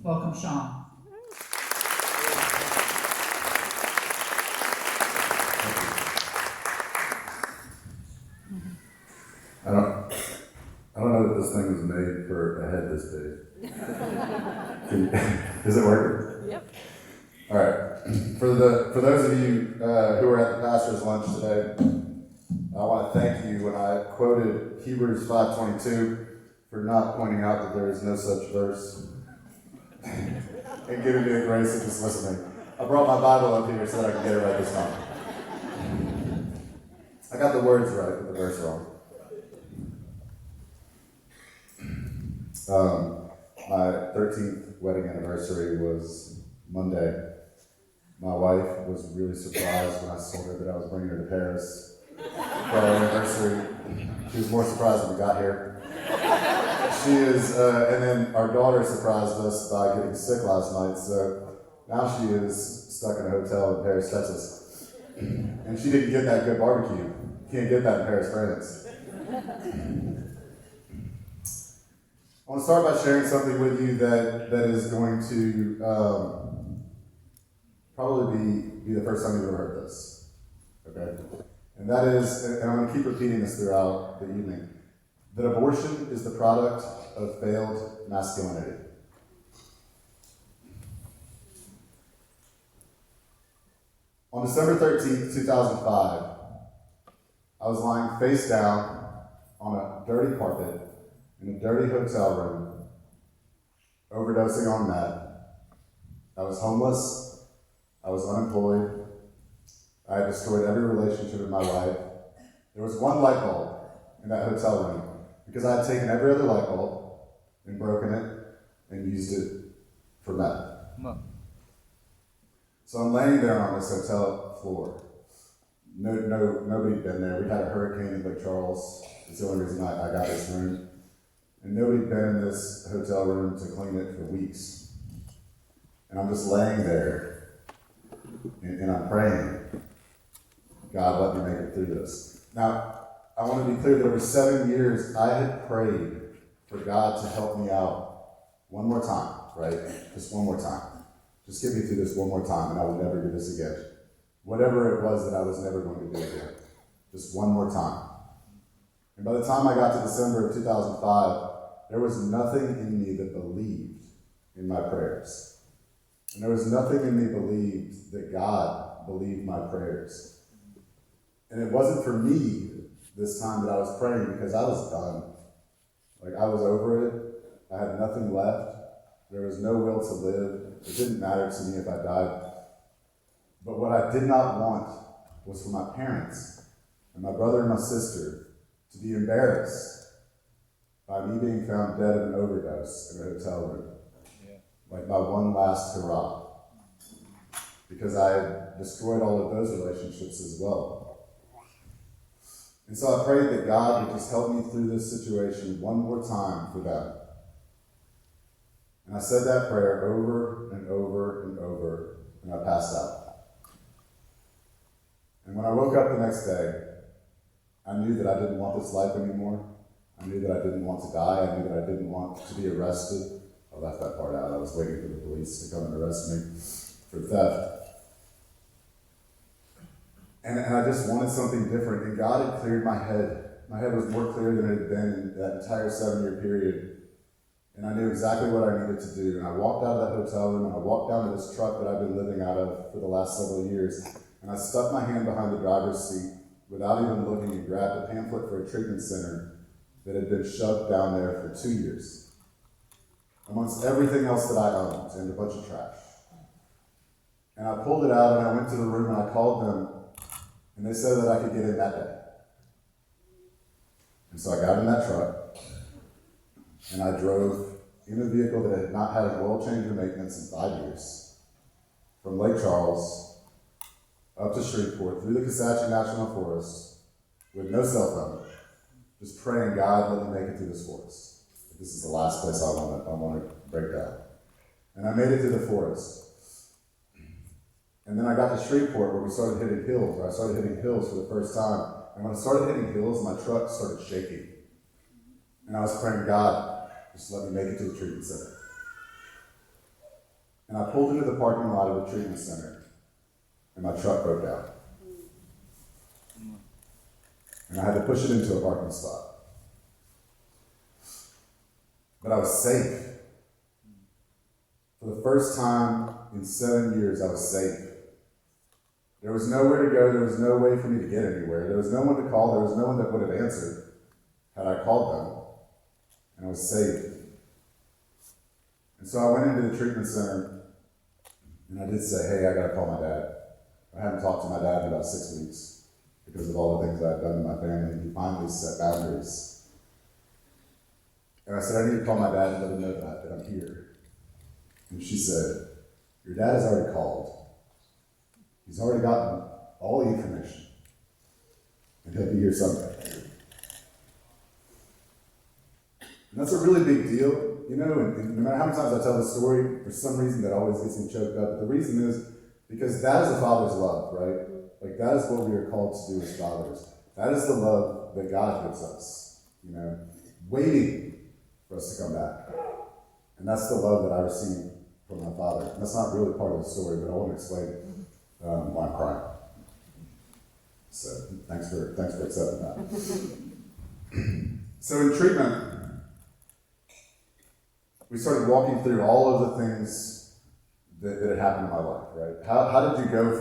Welcome, Sean. I don't know that this thing was made for a head this big. Is it working? Yep. All right. For those of you who were at the pastor's lunch today, I want to thank you when I quoted Hebrews 5:22 for not pointing out that there is no such verse and giving me the grace of just listening. I brought my Bible up here so that I can get it right this time. I got the words right, but the verse wrong. My 13th wedding anniversary was Monday. My wife was really surprised when I told her that I was bringing her to Paris for our anniversary. She was more surprised when we got here. She is, and then our daughter surprised us by getting sick last night, so now she is stuck in a hotel in Paris, Texas. And she didn't get that good barbecue. You can't get that in Paris, France. I want to start by sharing something with you that is going to probably be the first time you've ever heard this. Okay? And that is, and I'm going to keep repeating this throughout the evening, that abortion is the product of failed masculinity. On December 13th, 2005, I was lying face down on a dirty carpet in a dirty hotel room, overdosing on meth. I was homeless. I was unemployed. I had destroyed every relationship in my life. There was one light bulb in that hotel room because I had taken every other light bulb and broken it and used it for meth. So I'm laying there on this hotel floor. Nobody had been there. We had a hurricane in Lake Charles. It's the only reason I got this room. And nobody had been in this hotel room to clean it for weeks. And I'm just laying there, and I'm praying, God, let me make it through this. Now, I want to be clear that over 7 years, I had prayed for God to help me out one more time, right? Just one more time. Just get me through this one more time, and I will never do this again. Whatever it was that I was never going to do again. Just one more time. And by the time I got to December of 2005, there was nothing in me that believed in my prayers. And there was nothing in me believed that God believed my prayers. And it wasn't for me this time that I was praying because I was done. Like, I was over it. I had nothing left. There was no will to live. It didn't matter to me if I died. But what I did not want was for my parents and my brother and my sister to be embarrassed by me being found dead of an overdose in a hotel room. Yeah. Like my one last hurrah. Because I had destroyed all of those relationships as well. And so I prayed that God would just help me through this situation one more time for them. And I said that prayer over and over and over, and I passed out. And when I woke up the next day, I knew that I didn't want this life anymore. I knew that I didn't want to die. I knew that I didn't want to be arrested. I left that part out. I was waiting for the police to come and arrest me for theft. And I just wanted something different. And God had cleared my head. My head was more clear than it had been in that entire 7-year period. And I knew exactly what I needed to do. And I walked out of that hotel room and I walked down to this truck that I've been living out of for the last several years. And I stuck my hand behind the driver's seat without even looking and grabbed a pamphlet for a treatment center that had been shoved down there for 2 years, amongst everything else that I owned and a bunch of trash. And I pulled it out and I went to the room and I called them, and they said that I could get in that day. And so I got in that truck, and I drove in a vehicle that had not had an oil change or maintenance in 5 years, from Lake Charles up to Shreveport, through the Kisatchie National Forest, with no cell phone, just praying, God, let me make it through this forest. This is the last place I want to break down. And I made it through the forest. And then I got to Shreveport where we started hitting hills, where I started hitting hills for the first time. And when I started hitting hills, my truck started shaking. And I was praying, God, just let me make it to the treatment center. And I pulled into the parking lot of the treatment center, and my truck broke down. And I had to push it into a parking spot. But I was safe. For the first time in 7 years, I was safe. There was nowhere to go. There was no way for me to get anywhere. There was no one to call. There was no one that would have answered had I called them. And I was safe. And so I went into the treatment center, and I did say, hey, I got to call my dad. I hadn't talked to my dad in about 6 weeks because of all the things I've done to my family, and he finally set boundaries. And I said, I need to call my dad and let him know that I'm here. And she said, your dad has already called. He's already gotten all the information. And he'll be here someday. And that's a really big deal, you know, and no matter how many times I tell the story, for some reason that always gets me choked up. But the reason is because that is a father's love, right? Like that is what we are called to do as fathers. That is the love that God gives us, you know, waiting for us to come back. And that's the love that I received from my father. And that's not really part of the story, but I want to explain why I'm crying. So thanks for accepting that. So in treatment, we started walking through all of the things that had happened in my life, right? How did you go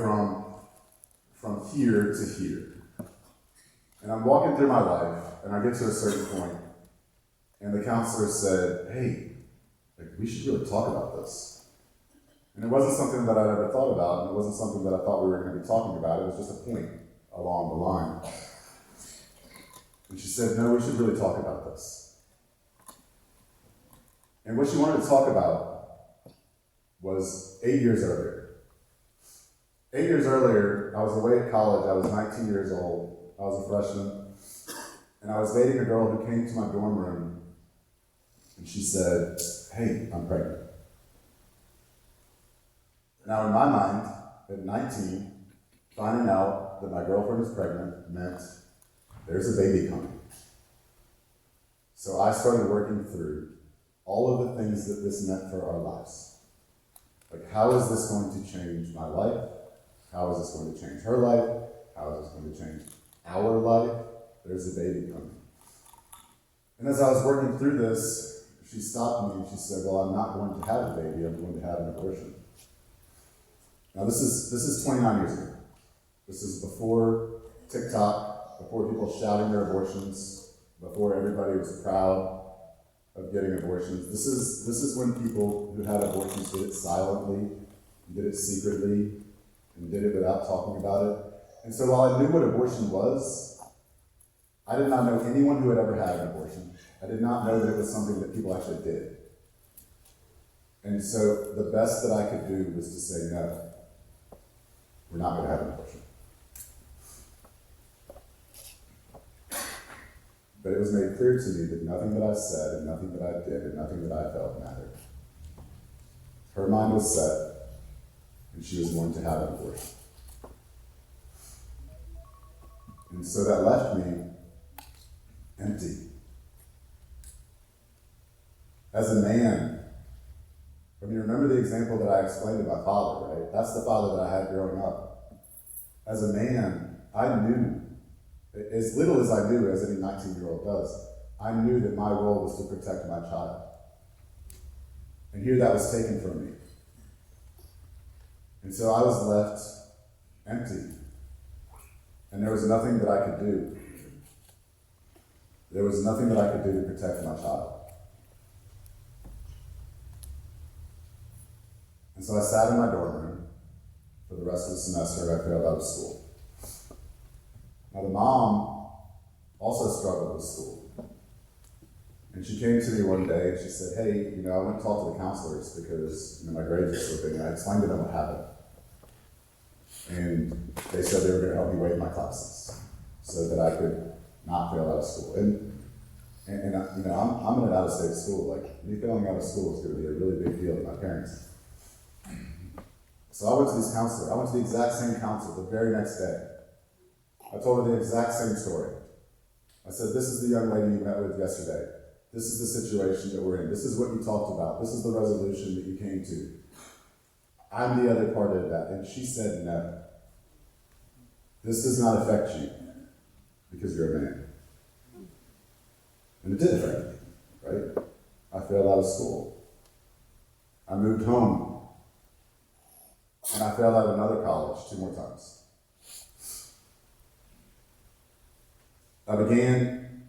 from here to here? And I'm walking through my life, and I get to a certain point, and the counselor said, hey, like, we should really talk about this. And it wasn't something that I'd ever thought about, and it wasn't something that I thought we were going to be talking about. It was just a point along the line. And she said, no, we should really talk about this. And what she wanted to talk about was 8 years earlier. 8 years earlier, I was away at college. I was 19 years old. I was a freshman. And I was dating a girl who came to my dorm room. And she said, hey, I'm pregnant. Now, in my mind, at 19, finding out that my girlfriend is pregnant meant there's a baby coming. So I started working through all of the things that this meant for our lives. Like, how is this going to change my life? How is this going to change her life? How is this going to change our life? There's a baby coming. And as I was working through this, she stopped me and she said, well, I'm not going to have a baby, I'm going to have an abortion. Now this is 29 years ago. This is before TikTok, before people shouting their abortions, before everybody was proud of getting abortions. This is when people who had abortions did it silently, did it secretly, and did it without talking about it. And so while I knew what abortion was, I did not know anyone who had ever had an abortion. I did not know that it was something that people actually did. And so the best that I could do was to say, no, we're not going to have an abortion. But it was made clear to me that nothing that I said and nothing that I did and nothing that I felt mattered. Her mind was set, and she was going to have an abortion. And so that left me empty. As a man, I mean, remember the example that I explained to my father, right? That's the father that I had growing up. As a man, I knew, as little as I knew, as any 19-year-old does, I knew that my role was to protect my child. And here that was taken from me. And so I was left empty. And there was nothing that I could do. There was nothing that I could do to protect my child. And so I sat in my dorm room for the rest of the semester. I failed out of school. Now the mom also struggled with school. And she came to me one day and she said, hey, I went to talk to the counselors because my grades were slipping, and I explained to them what happened. And they said they were going to help me waive my classes so that I could not fail out of school. And I'm in an out-of-state school. Like, me failing out of school is going to be a really big deal to my parents. So I went to these counselors. I went to the exact same counselor the very next day. I told her the exact same story. I said, this is the young lady you met with yesterday. This is the situation that we're in. This is what you talked about. This is the resolution that you came to. I'm the other part of that. And she said, no. This does not affect you because you're a man. And it did affect me, right? I failed out of school. I moved home. And I failed out of another college 2 more times. I began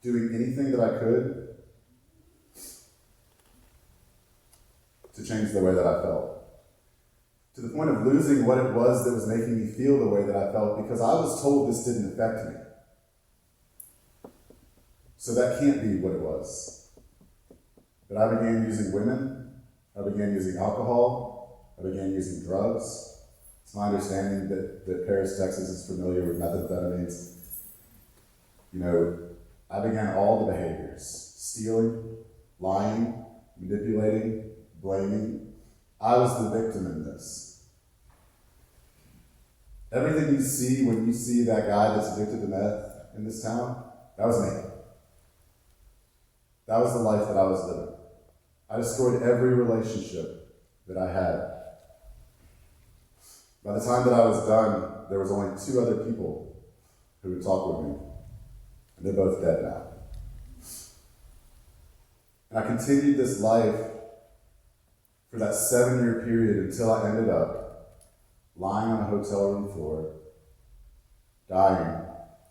doing anything that I could to change the way that I felt. To the point of losing what it was that was making me feel the way that I felt, because I was told this didn't affect me. So that can't be what it was. But I began using women. I began using alcohol. I began using drugs. It's my understanding that Paris, Texas is familiar with methamphetamines. I began all the behaviors: stealing, lying, manipulating, blaming. I was the victim in this. Everything you see when you see that guy that's addicted to meth in this town, that was me. That was the life that I was living. I destroyed every relationship that I had. By the time that I was done, there was only 2 other people who would talk with me. And they're both dead now. And I continued this life for that 7-year period until I ended up lying on a hotel room floor, dying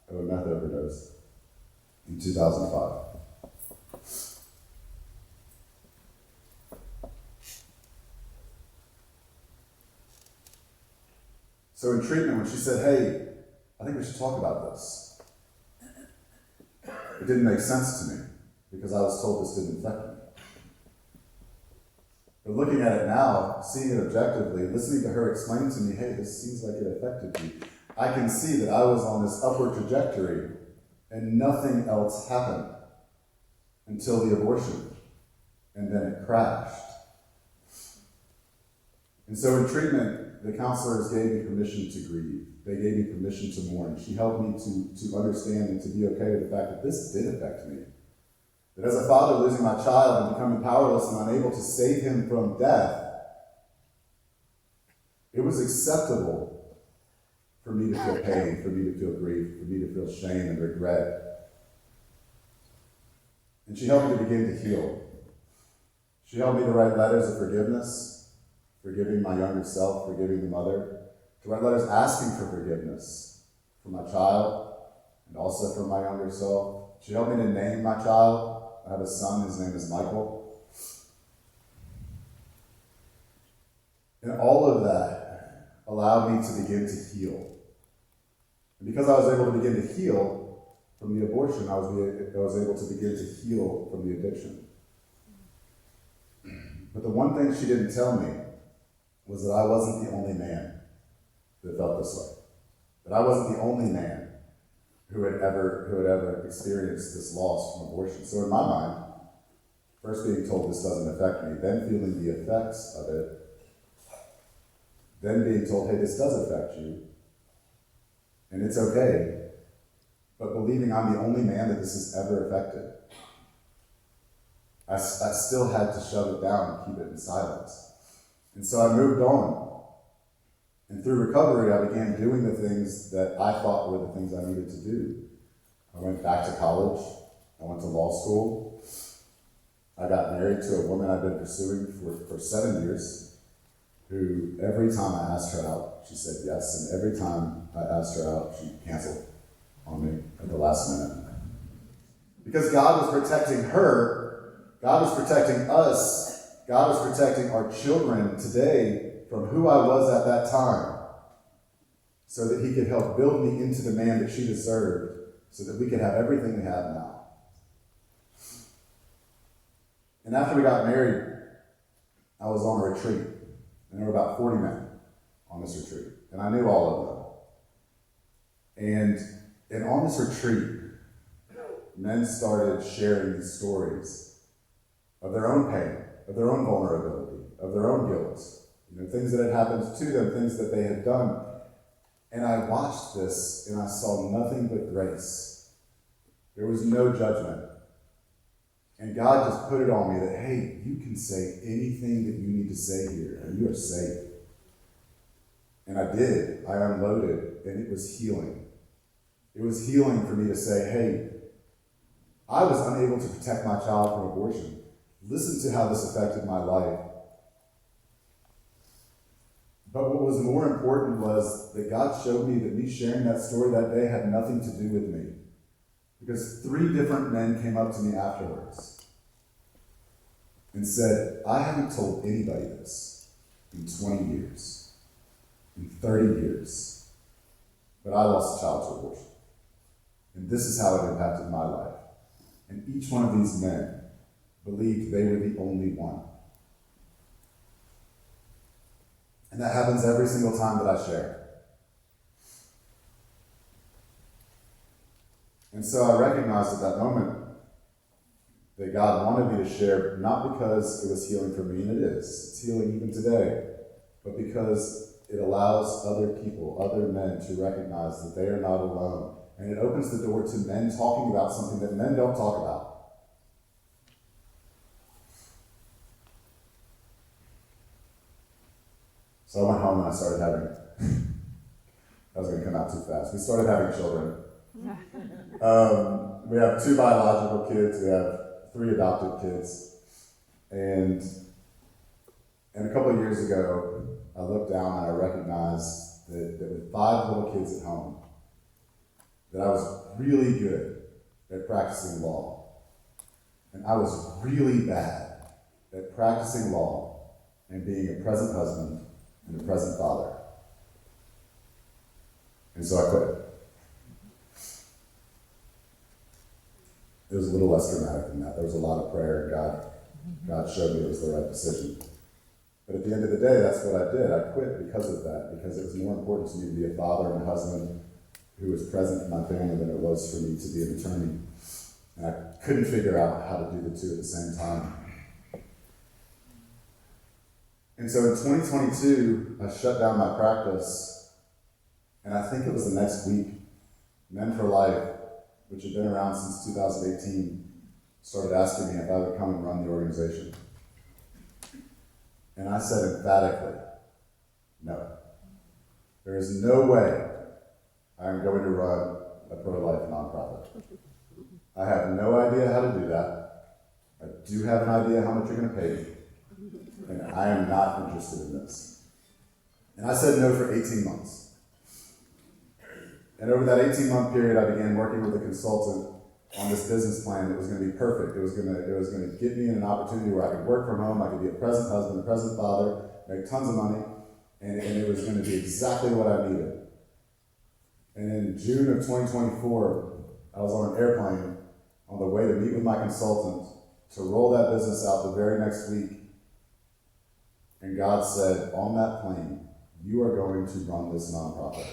of a meth overdose in 2005. So in treatment, when she said, hey, I think we should talk about this, it didn't make sense to me because I was told this didn't affect me. But looking at it now, seeing it objectively, listening to her explain to me, hey, this seems like it affected you, I can see that I was on this upward trajectory and nothing else happened until the abortion. And then it crashed. And so in treatment, the counselors gave me permission to grieve. They gave me permission to mourn. She helped me to understand and to be okay with the fact that this did affect me. That as a father losing my child and becoming powerless and unable to save him from death, it was acceptable for me to feel pain, for me to feel grief, for me to feel shame and regret. And she helped me to begin to heal. She helped me to write letters of forgiveness, forgiving my younger self, forgiving the mother, to write letters asking for forgiveness for my child and also for my younger self. She helped me to name my child. I have a son, his name is Michael. And all of that allowed me to begin to heal. And because I was able to begin to heal from the abortion, I was able to begin to heal from the addiction. But the one thing she didn't tell me was that I wasn't the only man that felt this way. That I wasn't the only man who had ever experienced this loss from abortion. So in my mind, first being told this doesn't affect me, then feeling the effects of it, then being told, hey, this does affect you, and it's okay, but believing I'm the only man that this has ever affected, I still had to shove it down and keep it in silence. And so I moved on. And through recovery, I began doing the things that I thought were the things I needed to do. I went back to college. I went to law school. I got married to a woman I'd been pursuing for 7 years, who every time I asked her out, she said yes. And every time I asked her out, she canceled on me at the last minute. Because God was protecting her, God was protecting us, God was protecting our children today from who I was at that time, so that he could help build me into the man that she deserved, so that we could have everything we have now. And after we got married, I was on a retreat, and there were about 40 men on this retreat, and I knew all of them. And on this retreat, men started sharing these stories of their own pain, of their own vulnerability, of their own guilt, things that had happened to them, things that they had done. And I watched this, and I saw nothing but grace. There was no judgment. And God just put it on me that, hey, you can say anything that you need to say here. And you are safe. And I did. I unloaded, and it was healing. It was healing for me to say, hey, I was unable to protect my child from abortion. Listen to how this affected my life. But what was more important was that God showed me that me sharing that story that day had nothing to do with me. Because 3 different men came up to me afterwards and said, I haven't told anybody this in 20 years, in 30 years, but I lost a child to abortion. And this is how it impacted my life. And each one of these men believed they were the only one. And that happens every single time that I share. And so I recognized at that moment that God wanted me to share, not because it was healing for me, and it is. It's healing even today. But because it allows other people, other men, to recognize that they are not alone. And it opens the door to men talking about something that men don't talk about. So I went home and I started having, that was going to come out too fast. We started having children. We have 2 biological kids. We have 3 adopted kids. And a couple of years ago, I looked down and I recognized that with 5 little kids at home, that I was really good at practicing law. And I was really bad at practicing law and being a present husband and a present father. And so I quit. It was a little less dramatic than that. There was a lot of prayer, and God showed me it was the right decision. But at the end of the day, that's what I did. I quit because of that, because it was more important to me to be a father and a husband who was present in my family than it was for me to be an attorney. And I couldn't figure out how to do the 2 at the same time. And so in 2022, I shut down my practice, and I think it was the next week, Men for Life, which had been around since 2018, started asking me if I would come and run the organization. And I said emphatically, no. There is no way I'm going to run a pro-life nonprofit. I have no idea how to do that. I do have an idea how much you're going to pay me. And I am not interested in this. And I said no for 18 months. And over that 18-month period, I began working with a consultant on this business plan that was going to be perfect. It was going to get me in an opportunity where I could work from home, I could be a present husband, a present father, make tons of money, and it was going to be exactly what I needed. And in June of 2024, I was on an airplane on the way to meet with my consultant to roll that business out the very next week. And God said, on that plane, you are going to run this nonprofit.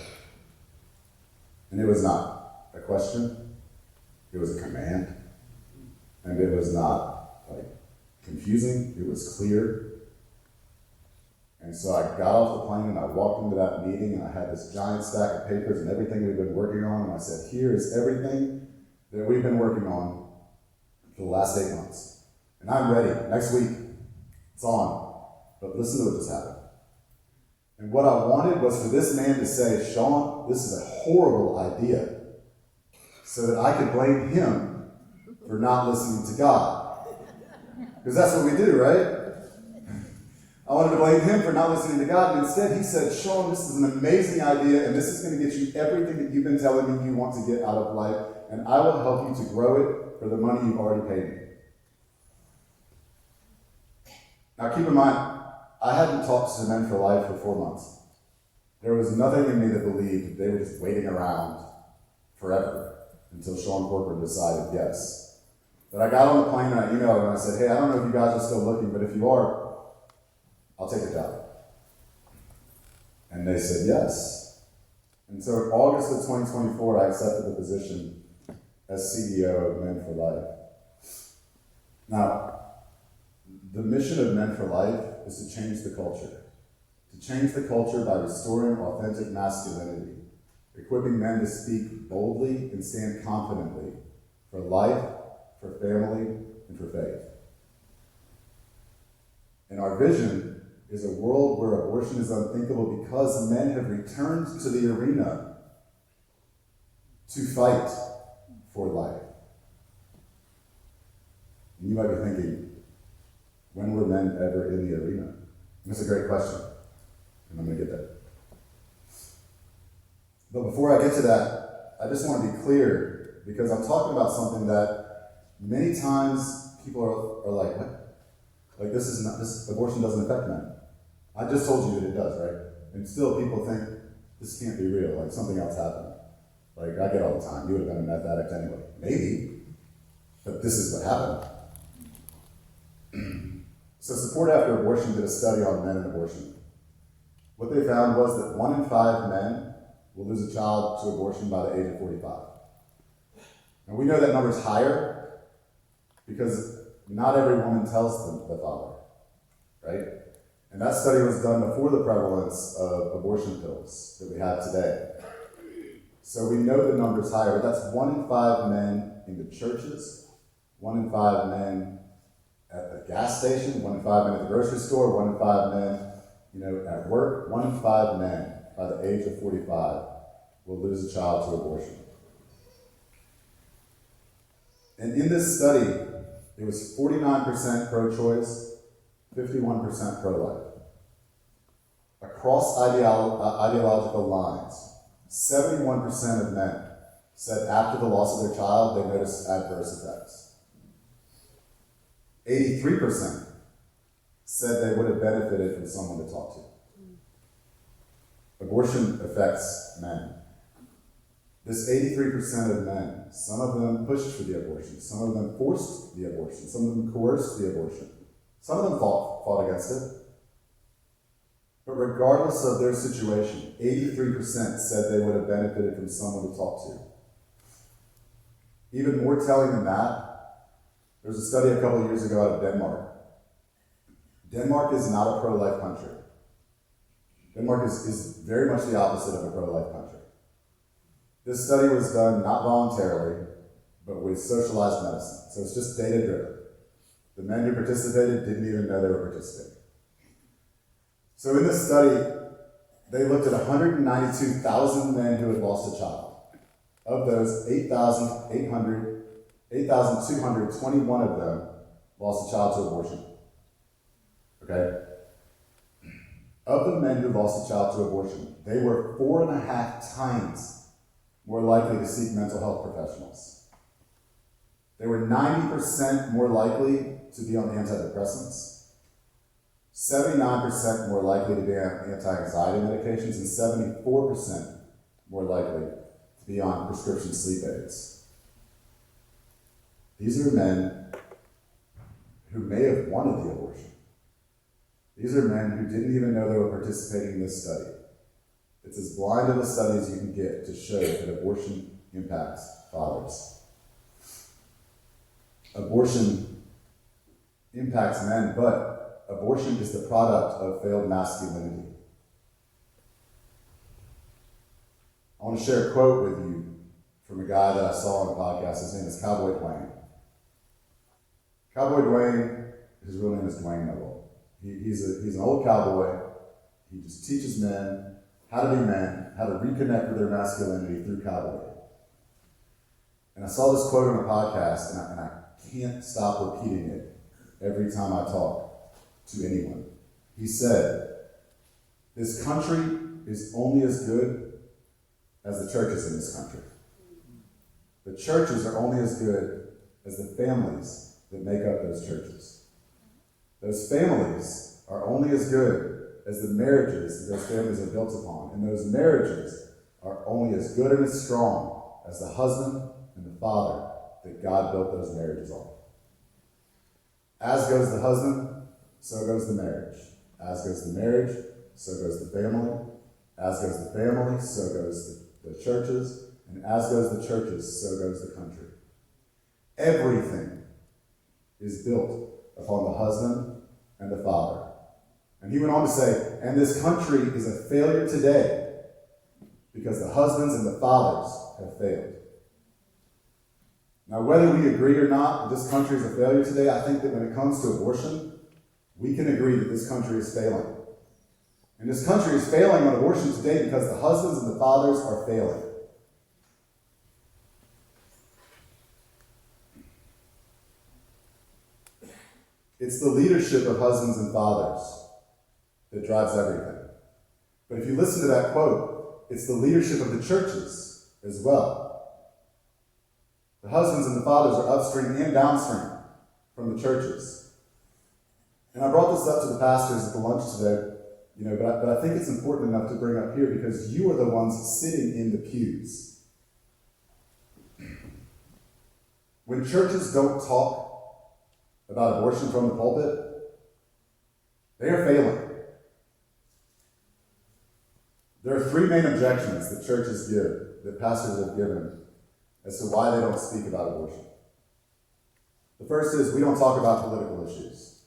And it was not a question, it was a command. And it was not confusing, it was clear. And so I got off the plane and I walked into that meeting and I had this giant stack of papers and everything we've been working on. And I said, here is everything that we've been working on for the last 8 months. And I'm ready. Next week, it's on. But listen to what just happened. And what I wanted was for this man to say, Sean, this is a horrible idea, so that I could blame him for not listening to God. Because that's what we do, right? I wanted to blame him for not listening to God, and instead he said, Sean, this is an amazing idea, and this is going to get you everything that you've been telling me you want to get out of life, and I will help you to grow it for the money you've already paid me. Now keep in mind, I hadn't talked to Men for Life for 4 months. There was nothing in me that believed they were just waiting around forever until Sean Corcoran decided yes. But I got on the plane and I emailed him and I said, hey, I don't know if you guys are still looking, but if you are, I'll take a job. And they said yes. And so in August of 2024, I accepted the position as CEO of Men for Life. Now, the mission of Men for Life is to change the culture. To change the culture by restoring authentic masculinity, equipping men to speak boldly and stand confidently for life, for family, and for faith. And our vision is a world where abortion is unthinkable because men have returned to the arena to fight for life. And you might be thinking, when were men ever in the arena? And that's a great question, and I'm going to get there. But before I get to that, I just want to be clear, because I'm talking about something that many times people are like, what? Like this abortion doesn't affect men. I just told you that it does, right? And still people think this can't be real, like something else happened. Like I get all the time, you would have been a meth addict anyway. Maybe, but this is what happened. So Support After Abortion did a study on men and abortion. What they found was that 1 in 5 men will lose a child to abortion by the age of 45. And we know that number is higher because not every woman tells the father, right? And that study was done before the prevalence of abortion pills that we have today. So we know the number is higher, but that's 1 in 5 men in the churches, 1 in 5 men at the gas station, 1 in 5 men at the grocery store, 1 in 5 men, at work. 1 in 5 men by the age of 45 will lose a child to abortion. And in this study, it was 49% pro-choice, 51% pro-life. Across ideological lines, 71% of men said after the loss of their child, they noticed adverse effects. 83% said they would have benefited from someone to talk to. Abortion affects men. This 83% of men, some of them pushed for the abortion, some of them forced the abortion, some of them coerced the abortion, some of them fought against it. But regardless of their situation, 83% said they would have benefited from someone to talk to. Even more telling than that, there was a study a couple of years ago out of Denmark. Denmark is not a pro-life country. Denmark is very much the opposite of a pro-life country. This study was done not voluntarily, but with socialized medicine. So it's just data-driven. The men who participated didn't even know they were participating. So in this study, they looked at 192,000 men who had lost a child. Of those, 8,221 of them lost a child to abortion. Okay? Of the men who lost a child to abortion, they were 4.5 times more likely to seek mental health professionals. They were 90% more likely to be on antidepressants, 79% more likely to be on anti-anxiety medications, and 74% more likely to be on prescription sleep aids. These are men who may have wanted the abortion. These are men who didn't even know they were participating in this study. It's as blind of a study as you can get to show that abortion impacts fathers. Abortion impacts men, but abortion is the product of failed masculinity. I want to share a quote with you from a guy that I saw on a podcast. His name is Cowboy Dwayne. Cowboy Dwayne, his real name is Dwayne Noble. He's an old cowboy. He just teaches men how to be men, how to reconnect with their masculinity through cowboy. And I saw this quote on a podcast, and I can't stop repeating it every time I talk to anyone. He said, "This country is only as good as the churches in this country. The churches are only as good as the families that make up those churches. Those families are only as good as the marriages that those families are built upon. And those marriages are only as good and as strong as the husband and the father that God built those marriages on. As goes the husband, so goes the marriage. As goes the marriage, so goes the family. As goes the family, so goes the churches. And as goes the churches, so goes the country. Everything is built upon the husband and the father." And he went on to say, "And this country is a failure today because the husbands and the fathers have failed." Now, whether we agree or not that this country is a failure today, I think that when it comes to abortion, we can agree that this country is failing. And this country is failing on abortion today because the husbands and the fathers are failing. It's the leadership of husbands and fathers that drives everything. But if you listen to that quote, it's the leadership of the churches as well. The husbands and the fathers are upstream and downstream from the churches. And I brought this up to the pastors at the lunch today, but I think it's important enough to bring up here because you are the ones sitting in the pews. When churches don't talk about abortion from the pulpit, they are failing. There are three main objections that churches give, that pastors have given, as to why they don't speak about abortion. The first is, we don't talk about political issues.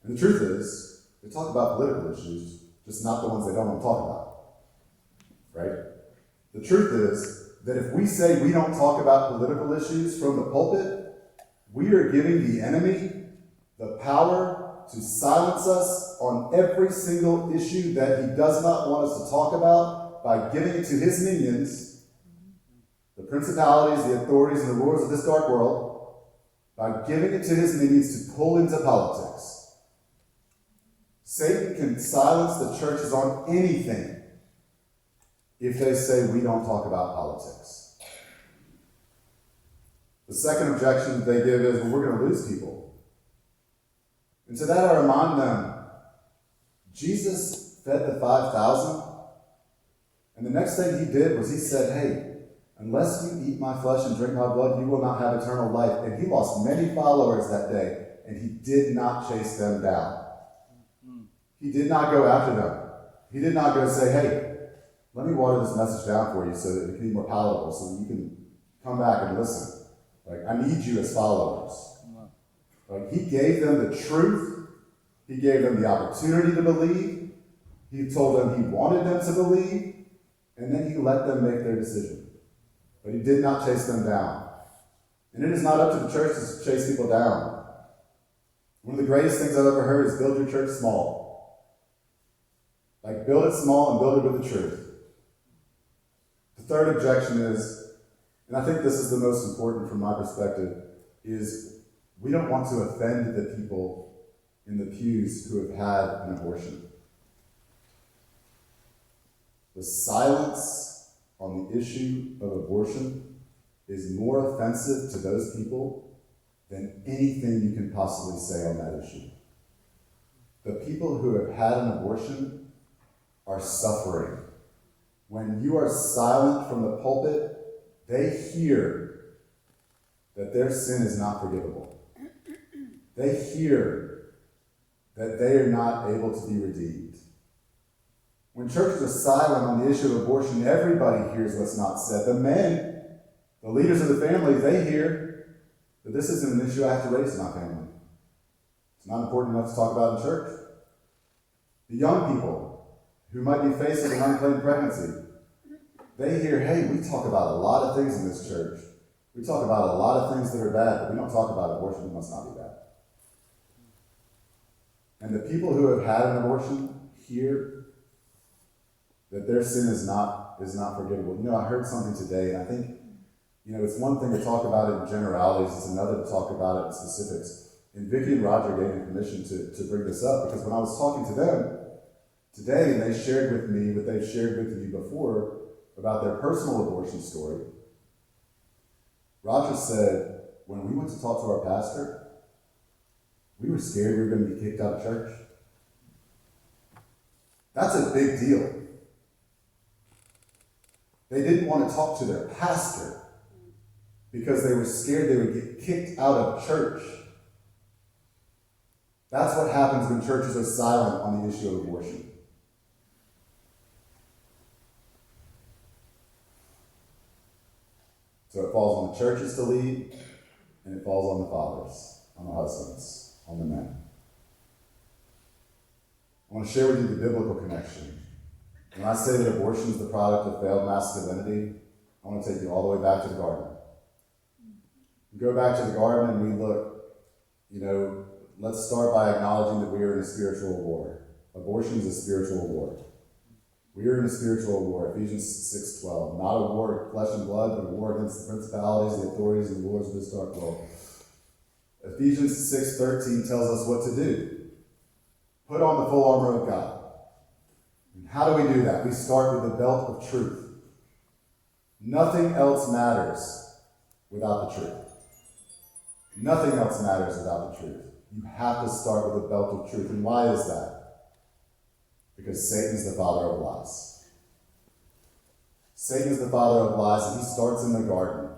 And the truth is, they talk about political issues, just not the ones they don't want to talk about. Right? The truth is that if we say we don't talk about political issues from the pulpit, we are giving the enemy the power to silence us on every single issue that he does not want us to talk about by giving it to his minions, the principalities, the authorities, and the rulers of this dark world, by giving it to his minions to pull into politics. Satan can silence the churches on anything if they say we don't talk about politics. The second objection that they give is, well, we're going to lose people. And to that I remind them, Jesus fed the 5,000, and the next thing he did was he said, hey, unless you eat my flesh and drink my blood, you will not have eternal life. And he lost many followers that day, and he did not chase them down. He did not go after them. He did not go say, hey, let me water this message down for you so that it can be more palatable, so that you can come back and listen. Like, I need you as followers. Like, he gave them the truth. He gave them the opportunity to believe. He told them he wanted them to believe. And then he let them make their decision. But he did not chase them down. And it is not up to the church to chase people down. One of the greatest things I've ever heard is build your church small. Like, build it small and build it with the truth. The third objection is, and I think this is the most important from my perspective, is we don't want to offend the people in the pews who have had an abortion. The silence on the issue of abortion is more offensive to those people than anything you can possibly say on that issue. The people who have had an abortion are suffering. When you are silent from the pulpit, they hear that their sin is not forgivable. They hear that they are not able to be redeemed. When churches are silent on the issue of abortion, everybody hears what's not said. The men, the leaders of the family, they hear that this isn't an issue I have to raise in my family. It's not important enough to talk about in church. The young people who might be facing an unplanned pregnancy, they hear, hey, we talk about a lot of things in this church. We talk about a lot of things that are bad, but we don't talk about abortion. It must not be bad. And the people who have had an abortion hear that their sin is not forgivable. I heard something today, and I think, it's one thing to talk about it in generalities. It's another to talk about it in specifics. And Vicki and Roger gave me permission to bring this up, because when I was talking to them today, and they shared with me what they've shared with you before, about their personal abortion story, Roger said, when we went to talk to our pastor, we were scared we were going to be kicked out of church. That's a big deal. They didn't want to talk to their pastor because they were scared they would get kicked out of church. That's what happens when churches are silent on the issue of abortion. So it falls on the churches to lead, and it falls on the fathers, on the husbands, on the men. I want to share with you the biblical connection. When I say that abortion is the product of failed masculinity, I want to take you all the way back to the garden. We go back to the garden and we look, let's start by acknowledging that we are in a spiritual war. Abortion is a spiritual war. We are in a spiritual war, Ephesians 6:12. Not a war of flesh and blood, but a war against the principalities, the authorities, and the rulers of this dark world. Ephesians 6:13 tells us what to do. Put on the full armor of God. And how do we do that? We start with the belt of truth. Nothing else matters without the truth. Nothing else matters without the truth. You have to start with the belt of truth. And why is that? Because Satan is the father of lies. Satan is the father of lies, and he starts in the garden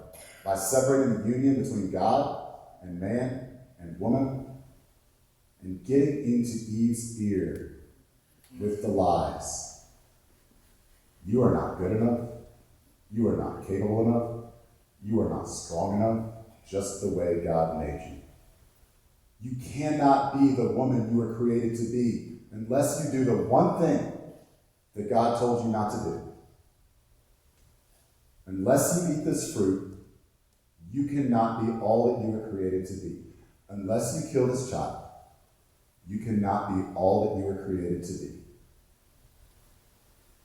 by separating the union between God and man and woman and getting into Eve's ear with the lies. You are not good enough. You are not capable enough. You are not strong enough, just the way God made you. You cannot be the woman you were created to be unless you do the one thing that God told you not to do. Unless you eat this fruit, you cannot be all that you were created to be. Unless you kill this child, you cannot be all that you were created to be.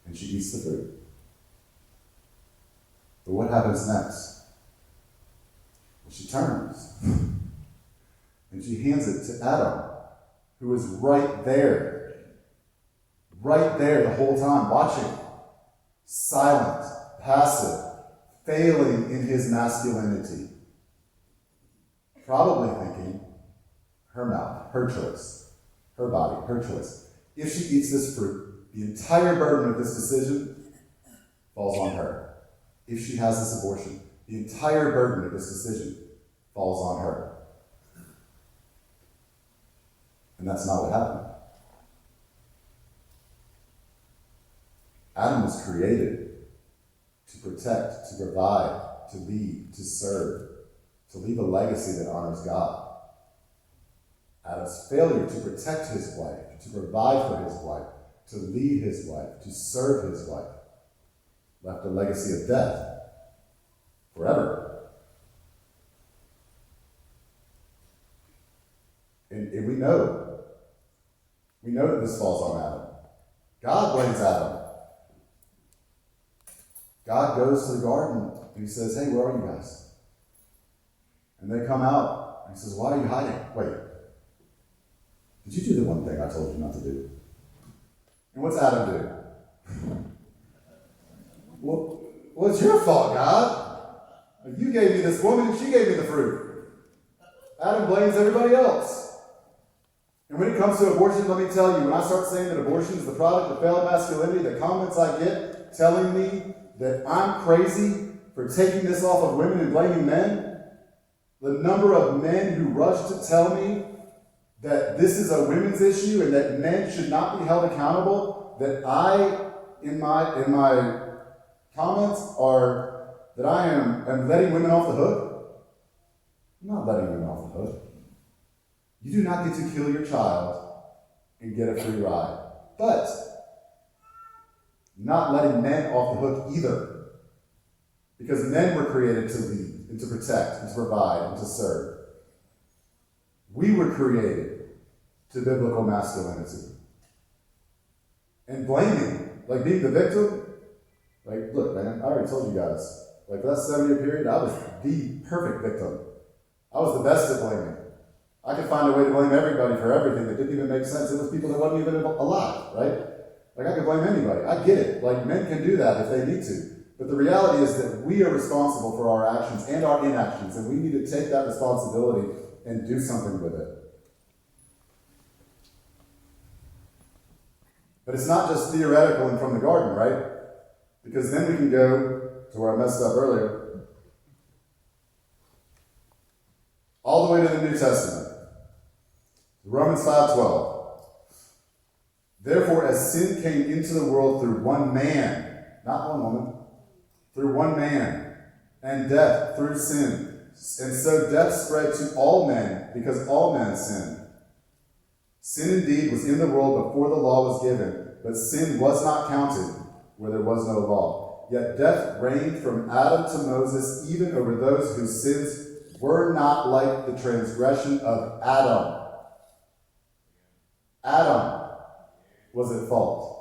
And she eats the fruit. But what happens next? Well, she turns. And she hands it to Adam, who is right there the whole time, watching, silent, passive, failing in his masculinity. Probably thinking, her mouth, her choice, her body, her choice. If she eats this fruit, the entire burden of this decision falls on her. If she has this abortion, the entire burden of this decision falls on her. And that's not what happened. Adam was created to protect, to provide, to lead, to serve, to leave a legacy that honors God. Adam's failure to protect his wife, to provide for his wife, to lead his wife, to serve his wife, left a legacy of death forever. And we know that this falls on Adam. God blames Adam. God goes to the garden and he says, hey, where are you guys? And they come out and he says, why are you hiding? Wait, did you do the one thing I told you not to do? And what's Adam do? Well, it's your fault, God. You gave me this woman and she gave me the fruit. Adam blames everybody else. And when it comes to abortion, let me tell you, when I start saying that abortion is the product of failed masculinity, the comments I get telling me that I'm crazy for taking this off of women and blaming men, the number of men who rush to tell me that this is a women's issue and that men should not be held accountable, that I, in my comments, are that I am letting women off the hook. I'm not letting women off the hook. You do not get to kill your child and get a free ride. But not letting men off the hook either. Because men were created to lead and to protect and to provide and to serve. We were created to biblical masculinity. And blaming, like being the victim, like, look, man, I already told you guys, like for that 7-year period, I was the perfect victim. I was the best at blaming. I could find a way to blame everybody for everything that didn't even make sense. It was people that wasn't even alive, right? Like, I could blame anybody. I get it. Like, men can do that if they need to. But the reality is that we are responsible for our actions and our inactions, and we need to take that responsibility and do something with it. But it's not just theoretical and from the garden, right? Because then we can go to where I messed up earlier. All the way to the New Testament. Romans 5:12. Therefore, as sin came into the world through one man, not one woman, through one man, and death through sin, and so death spread to all men because all men sinned. Sin indeed was in the world before the law was given, but sin was not counted where there was no law. Yet death reigned from Adam to Moses, even over those whose sins were not like the transgression of Adam. Adam. was at fault.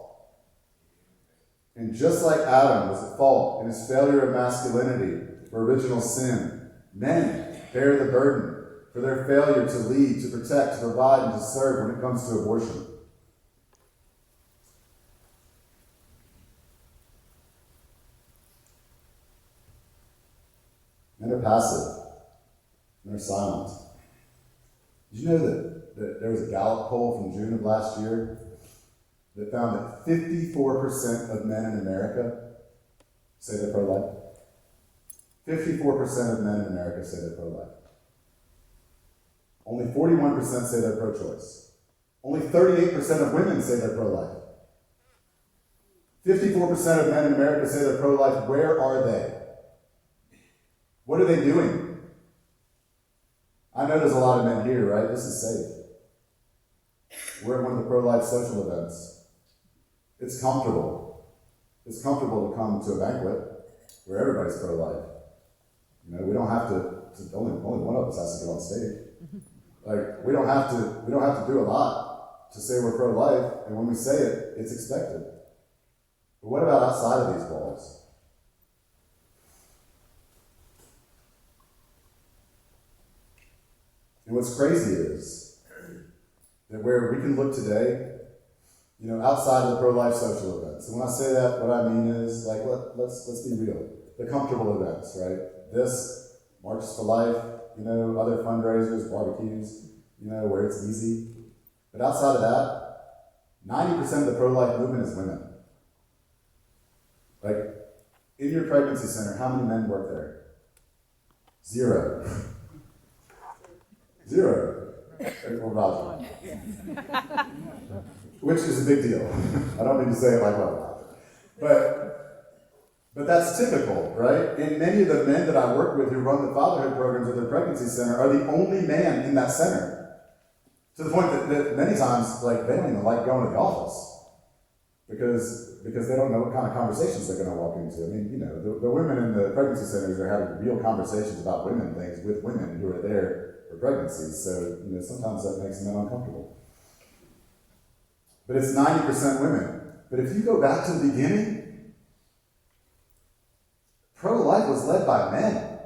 And just like Adam was at fault in his failure of masculinity for original sin, men bear the burden for their failure to lead, to protect, to provide, and to serve when it comes to abortion. Men are passive. Men are silent. Did you know that there was a Gallup poll from June of last year that found that 54% of men in America say they're pro-life? 54% of men in America say they're pro-life. Only 41% say they're pro-choice. Only 38% of women say they're pro-life. 54% of men in America say they're pro-life. Where are they? What are they doing? I know there's a lot of men here, right? This is safe. We're at one of the pro-life social events. It's comfortable. It's comfortable to come to a banquet where everybody's pro-life. You know, we don't have to only one of us has to get on stage. Like, we don't have to do a lot to say we're pro-life, and when we say it, it's expected. But what about outside of these walls? And what's crazy is that where we can look today, you know, outside of the pro-life social events. And when I say that, what I mean is, like, let's be real. The comfortable events, right? This, Marches for Life, you know, other fundraisers, barbecues, you know, where it's easy. But outside of that, 90% of the pro-life movement is women. Like, in your pregnancy center, how many men work there? 0. 0. Or Roger. Which is a big deal. I don't mean to say it like that. But that's typical, right? And many of the men that I work with who run the fatherhood programs at their pregnancy center are the only man in that center. To the point that many times, like, they don't even like going to the office. Because they don't know what kind of conversations they're going to walk into. I mean, you know, the women in the pregnancy centers are having real conversations about women things with women who are there for pregnancies. So, you know, sometimes that makes men uncomfortable. But it's 90% women. But if you go back to the beginning, pro-life was led by men.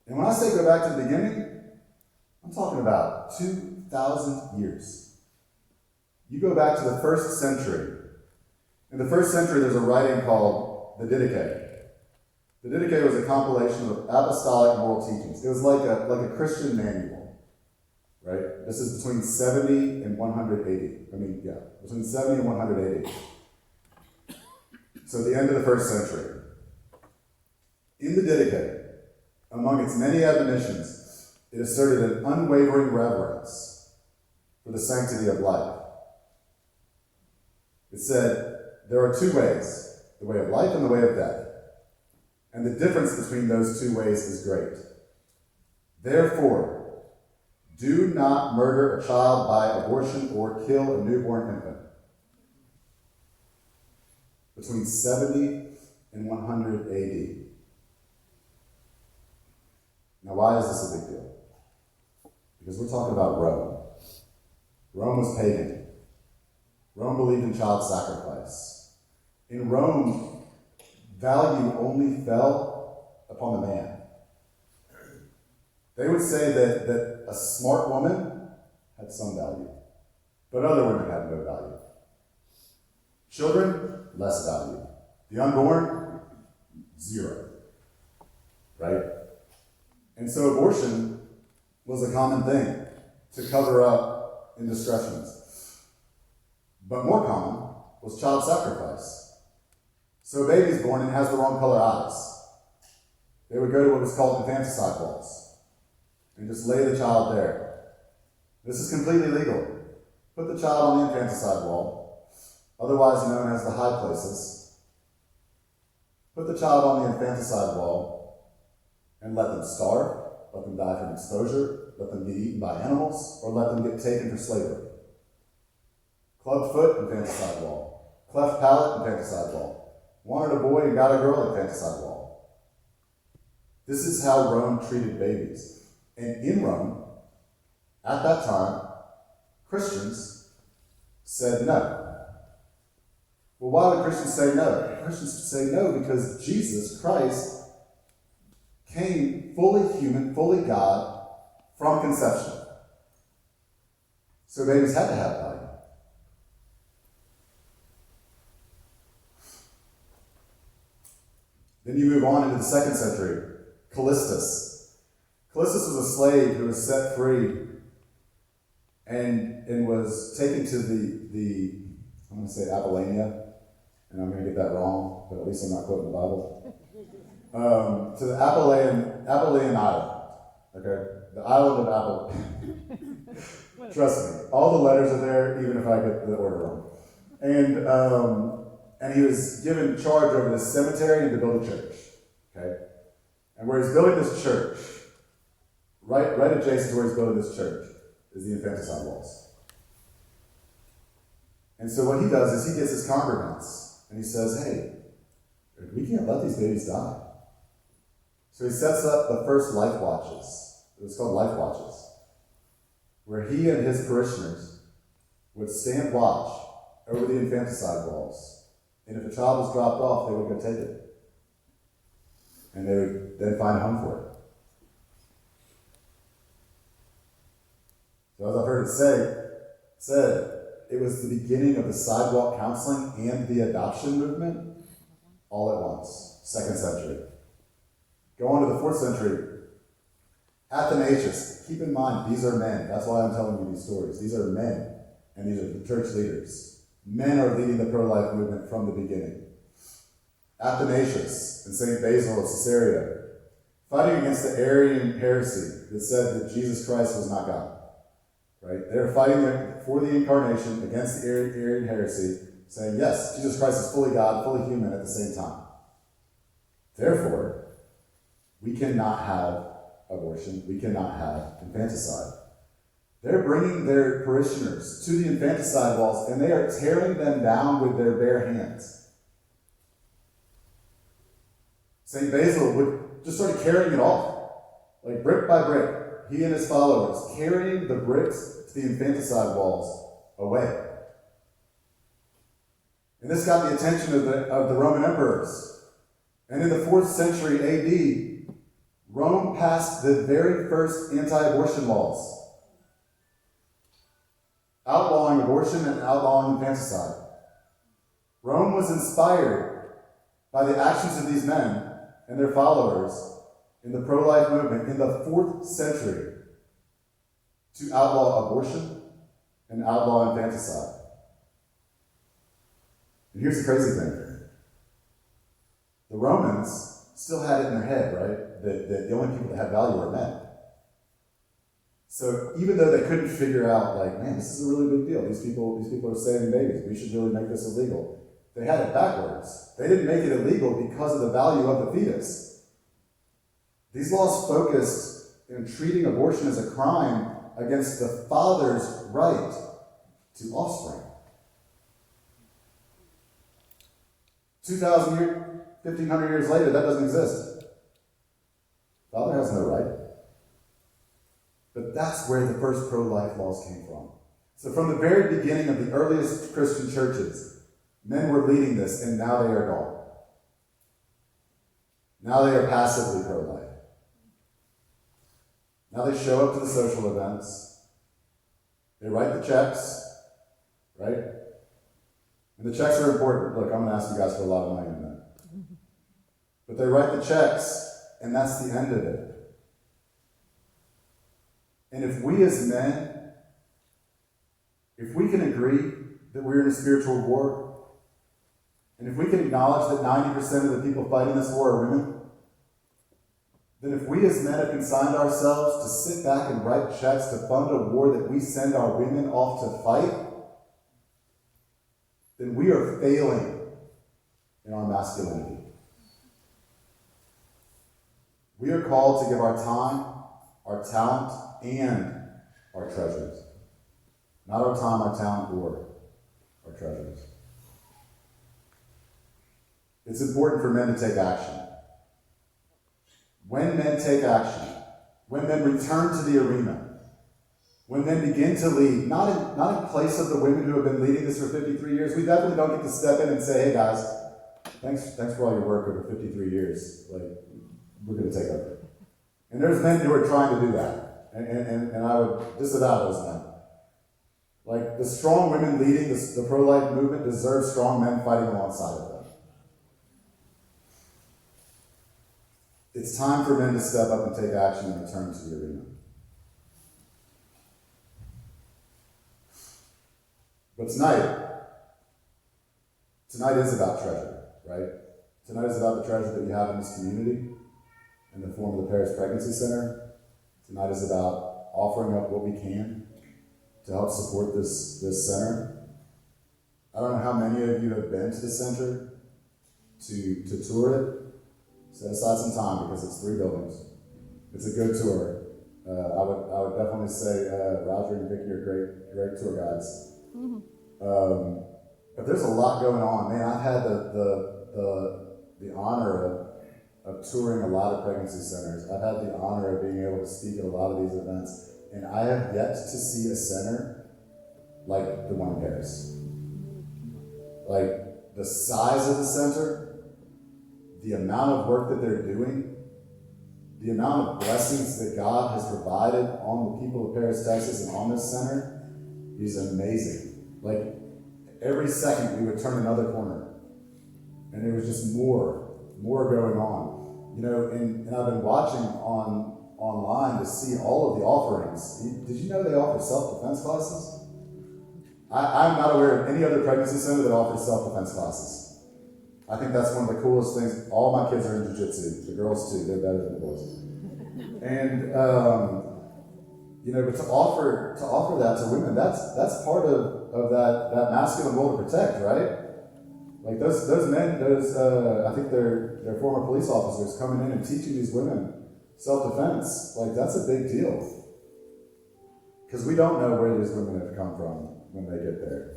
And when I say go back to the beginning, I'm talking about 2,000 years. You go back to the 1st century. In the 1st century, there's a writing called the Didache. The Didache was a compilation of apostolic moral teachings. It was like a Christian manual, right? This is between 70 and 180. Between 70 and 180. So at the end of the 1st century. In the Didache, among its many admonitions, it asserted an unwavering reverence for the sanctity of life. It said, there are 2 ways, the way of life and the way of death. And the difference between those 2 ways is great. Therefore, do not murder a child by abortion or kill a newborn infant. Between 70 and 100 AD. Now, why is this a big deal? Because we're talking about Rome. Rome was pagan. Rome believed in child sacrifice. In Rome, value only fell upon the man. They would say that a smart woman had some value, but other women had no value. Children, less value. The unborn, 0. Right? And so abortion was a common thing to cover up indiscretions. But more common was child sacrifice. So a baby's born and has the wrong color eyes. They would go to what was called infanticide walls and just lay the child there. This is completely legal. Put the child on the infanticide wall, otherwise known as the high places. Put the child on the infanticide wall and let them starve, let them die from exposure, let them get eaten by animals, or let them get taken for slavery. Clubbed foot, infanticide wall. Cleft palate, infanticide wall. Wanted a boy and got a girl, infanticide wall. This is how Rome treated babies. And in Rome, at that time, Christians said no. Well, why would Christians say no? Christians say no because Jesus Christ came fully human, fully God from conception. So babies had to have value. Then you move on into the 2nd century. Callistus. Callistus was a slave who was set free and was taken to the I'm going to say Apollonia, and I'm going to get that wrong, but at least I'm not quoting the Bible. To the Apollonian island. Okay? The island of Apple. Trust me, all the letters are there, even if I get the order wrong. And he was given charge over this cemetery and to build a church. Okay? And where he's building this church, right adjacent to where he's building this church, is the infanticide walls. And so what he does is he gets his congregants and he says, hey, we can't let these babies die. So he sets up the first life watches. It was called life watches, where he and his parishioners would stand watch over the infanticide walls. And if a child was dropped off, they would go take it. And they would then find a home for it. So as I've heard it said, it was the beginning of the sidewalk counseling and the adoption movement all at once. 2nd century. Go on to the 4th century. Athanasius. Keep in mind, these are men. That's why I'm telling you these stories. These are men, and these are the church leaders. Men are leading the pro-life movement from the beginning. Athanasius and St. Basil of Caesarea, fighting against the Arian heresy that said that Jesus Christ was not God. Right? They're fighting for the incarnation against the Arian heresy, saying, yes, Jesus Christ is fully God, fully human at the same time. Therefore, we cannot have abortion. We cannot have infanticide. They're bringing their parishioners to the infanticide walls, and they are tearing them down with their bare hands. St. Basil would just start carrying it off, like brick by brick. He and his followers carrying the bricks to the infanticide walls away. And this got the attention of the Roman emperors. And in the 4th century AD, Rome passed the very first anti-abortion laws, outlawing abortion and outlawing infanticide. Rome was inspired by the actions of these men and their followers in the pro-life movement in the 4th century to outlaw abortion and outlaw infanticide. And here's the crazy thing. The Romans still had it in their head, right? That the only people that had value were men. So even though they couldn't figure out, like, man, this is a really big deal. These people are saving babies. We should really make this illegal. They had it backwards. They didn't make it illegal because of the value of the fetus. These laws focused in treating abortion as a crime against the father's right to offspring. 1,500 years later, that doesn't exist. Father has no right. But that's where the first pro-life laws came from. So from the very beginning of the earliest Christian churches, men were leading this, and now they are gone. Now they are passively pro-life. Now they show up to the social events. They write the checks, right? And the checks are important. Look, I'm going to ask you guys for a lot of money in a minute. But they write the checks, and that's the end of it. And if we as men, if we can agree that we're in a spiritual war, and if we can acknowledge that 90% of the people fighting this war are women, then if we as men have consigned ourselves to sit back and write checks to fund a war that we send our women off to fight, then we are failing in our masculinity. We are called to give our time, our talent, and our treasures. Not our time, our talent, or our treasures. It's important for men to take action. When men take action, when men return to the arena, When men begin to lead, not in place of the women who have been leading this for 53 years, we definitely don't get to step in and say, hey guys, thanks for all your work over 53 years. Like, we're going to take over. And there's men who are trying to do that. And I would disavow those men. Like, the strong women leading the pro-life movement deserve strong men fighting alongside of them. It's time for men to step up and take action and return to the arena. But tonight is about treasure, right? Tonight is about the treasure that we have in this community in the form of the Paris Pregnancy Center. Tonight is about offering up what we can to help support this center. I don't know how many of you have been to the center to tour it. Set aside some time because it's 3 buildings. It's a good tour. I would definitely say Roger and Vicky are great tour guides. Mm-hmm. But there's a lot going on. Man, I've had the honor of touring a lot of pregnancy centers. I've had the honor of being able to speak at a lot of these events, and I have yet to see a center like the one in Paris. Like, the size of the center, the amount of work that they're doing, the amount of blessings that God has provided on the people of Paris, Texas, and on this center is amazing. Like, every second we would turn another corner, and there was just more going on. You know, and I've been watching online to see all of the offerings. Did you know they offer self-defense classes? I'm not aware of any other pregnancy center that offers self-defense classes. I think that's one of the coolest things. All my kids are in jiu-jitsu. The girls too. They're better than the boys. And you know, but to offer that to women, that's part of that masculine role to protect, right? Like those men, I think they're former police officers coming in and teaching these women self-defense. Like, that's a big deal. Because we don't know where these women have come from when they get there.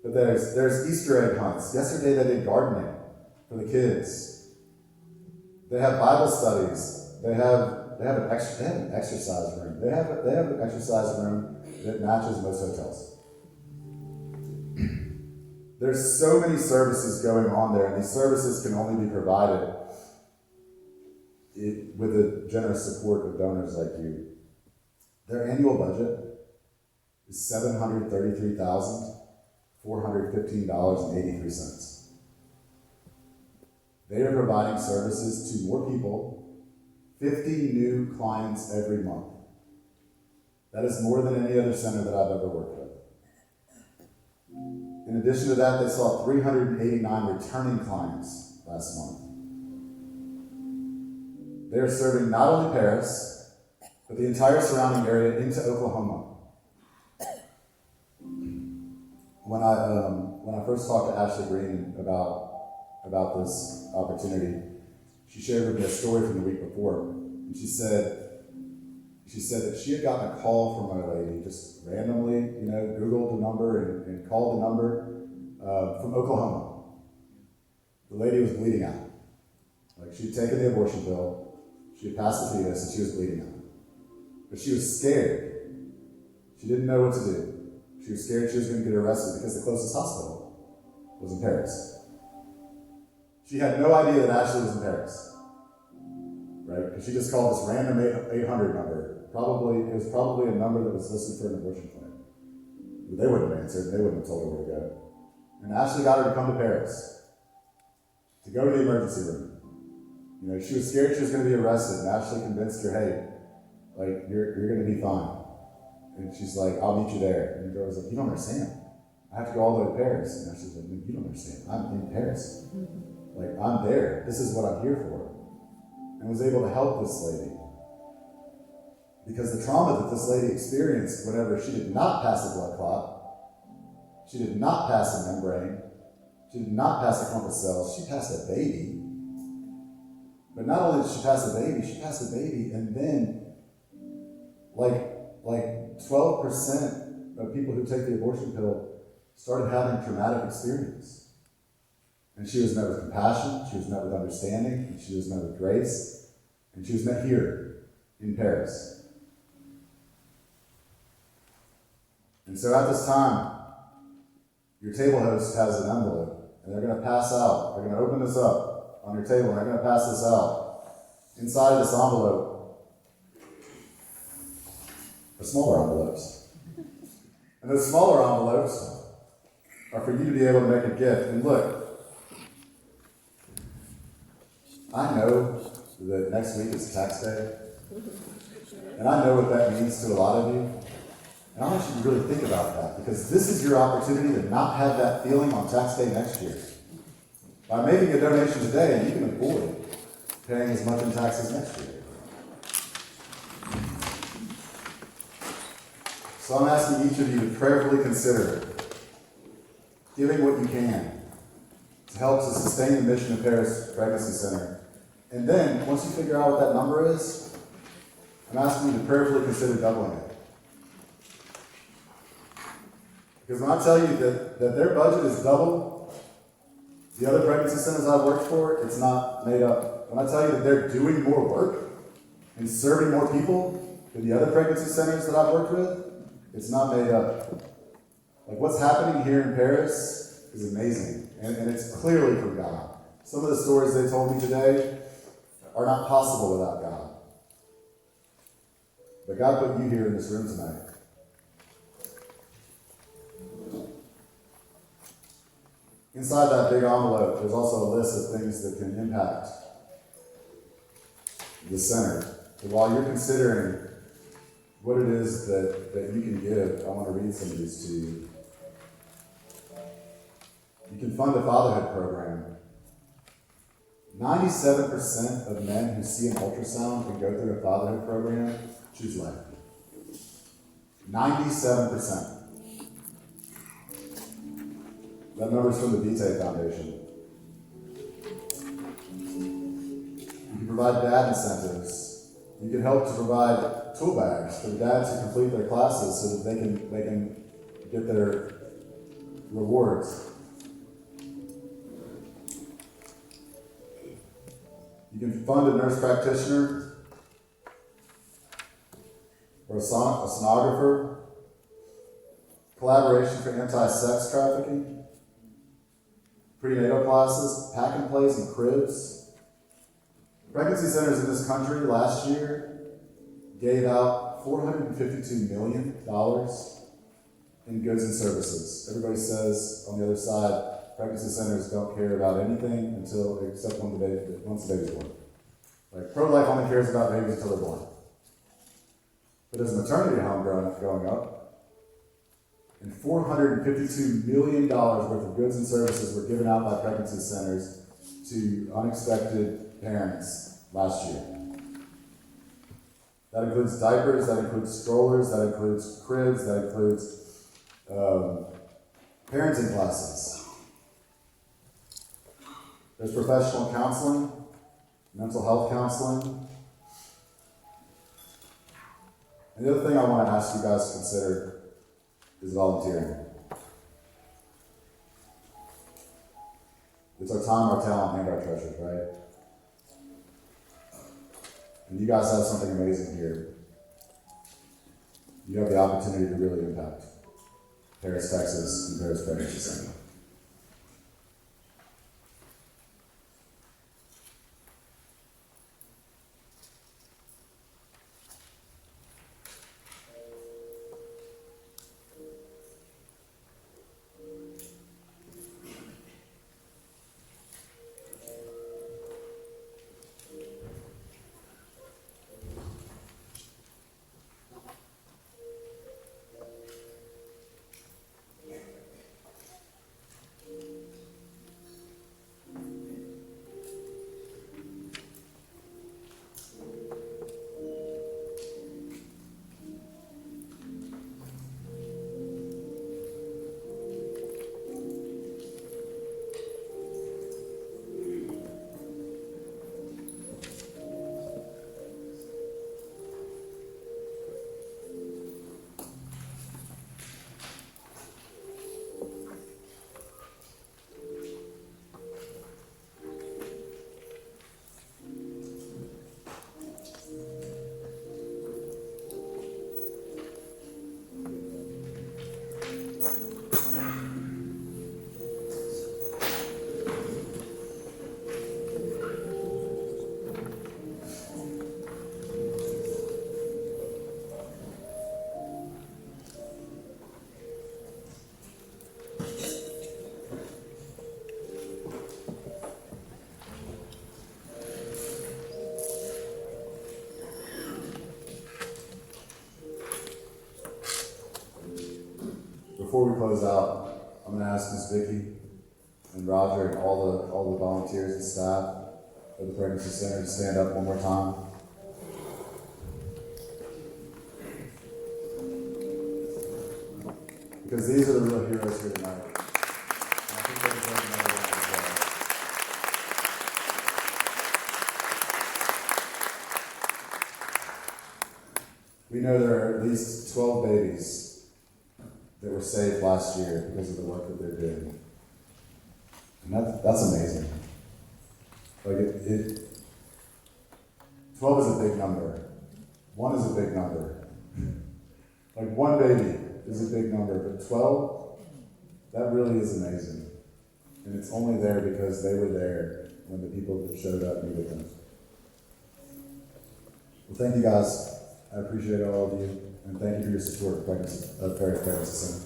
But there's Easter egg hunts. Yesterday they did gardening for the kids. They have Bible studies. They have an exercise room. They have an exercise room that matches most hotels. There's so many services going on there, and these services can only be provided with the generous support of donors like you. Their annual budget is $733,415.83. They are providing services to more people, 50 new clients every month. That is more than any other center that I've ever worked with. In addition to that, they saw 389 returning clients last month. They are serving not only Paris, but the entire surrounding area into Oklahoma. When I first talked to Ashley Green about this opportunity, she shared with me a story from the week before. And she said that she had gotten a call from a lady, just randomly, Googled the number and called the number from Oklahoma. The lady was bleeding out. Like, she had taken the abortion pill, she had passed the fetus, and she was bleeding out. But she was scared. She didn't know what to do. She was scared she was going to get arrested because the closest hospital was in Paris. She had no idea that Ashley was in Paris, right? Because she just called this random 800 number. It was probably a number that was listed for an abortion clinic. But they wouldn't have answered. They wouldn't have told her where to go. And Ashley got her to come to Paris, to go to the emergency room. She was scared she was going to be arrested, and Ashley convinced her, hey, like, you're going to be fine. And she's like, I'll meet you there. And the girl was like, you don't understand. I have to go all the way to Paris. And Ashley's like, you don't understand. I'm in Paris. Like, I'm there. This is what I'm here for. And was able to help this lady. Because the trauma that this lady experienced whenever she did not pass a blood clot, she did not pass a membrane, she did not pass a clump of cells, she passed a baby. But not only did she pass a baby, and then like 12% of people who take the abortion pill started having traumatic experience. And she was met with compassion, she was met with understanding, and she was met with grace, and she was met here in Paris. And so at this time, your table host has an envelope, and they're going to pass out. They're going to open this up on your table, and they're going to pass this out. Inside of this envelope are smaller envelopes. And those smaller envelopes are for you to be able to make a gift. And look, I know that next week is tax day, and I know what that means to a lot of you. And I want you to really think about that, because this is your opportunity to not have that feeling on tax day next year. By making a donation today, you can avoid paying as much in taxes next year. So I'm asking each of you to prayerfully consider giving what you can to help to sustain the mission of Paris Pregnancy Center. And then, once you figure out what that number is, I'm asking you to prayerfully consider doubling it. Because when I tell you that their budget is double the other pregnancy centers I've worked for, it's not made up. When I tell you that they're doing more work and serving more people than the other pregnancy centers that I've worked with, it's not made up. Like, what's happening here in Paris is amazing, and it's clearly from God. Some of the stories they told me today are not possible without God. But God put you here in this room tonight. Inside that big envelope, there's also a list of things that can impact the center. So while you're considering what it is that you can give, I want to read some of these to you. You can fund a fatherhood program. 97% of men who see an ultrasound and go through a fatherhood program choose life. 97%. That number's from the Vitae Foundation. You can provide dad incentives. You can help to provide tool bags for the dads who complete their classes so that they can get their rewards. You can fund a nurse practitioner or a sonographer, collaboration for anti-sex trafficking, prenatal classes, pack and plays and cribs. Pregnancy centers in this country last year gave out $452 million in goods and services. Everybody says on the other side, pregnancy centers don't care about anything except once the baby's born. Like, pro-life only cares about babies until they're born. But there's a maternity home going up, and $452 million worth of goods and services were given out by pregnancy centers to unexpected parents last year. That includes diapers, that includes strollers, that includes cribs, that includes parenting classes. There's professional counseling, mental health counseling. And the other thing I want to ask you guys to consider is volunteering. It's our time, our talent, and our treasures, right? And you guys have something amazing here. You have the opportunity to really impact Paris, Texas, and Paris Pregnancy Center. before we close out, I'm going to ask Ms. Vicki and Roger and all the volunteers and staff of the Pregnancy Center to stand up one more time. Because these are the real heroes here tonight. And I think they deserve another round as well. We know there are at least 12 babies that were saved last year because of the work that they're doing. And that's amazing. Like 12 is a big number. 1 is a big number. Like 1 baby is a big number, but 12, that really is amazing. And it's only there because they were there when the people that showed up needed them. Well, thank you guys. I appreciate all of you, and thank you for your support of Pregnancy Center.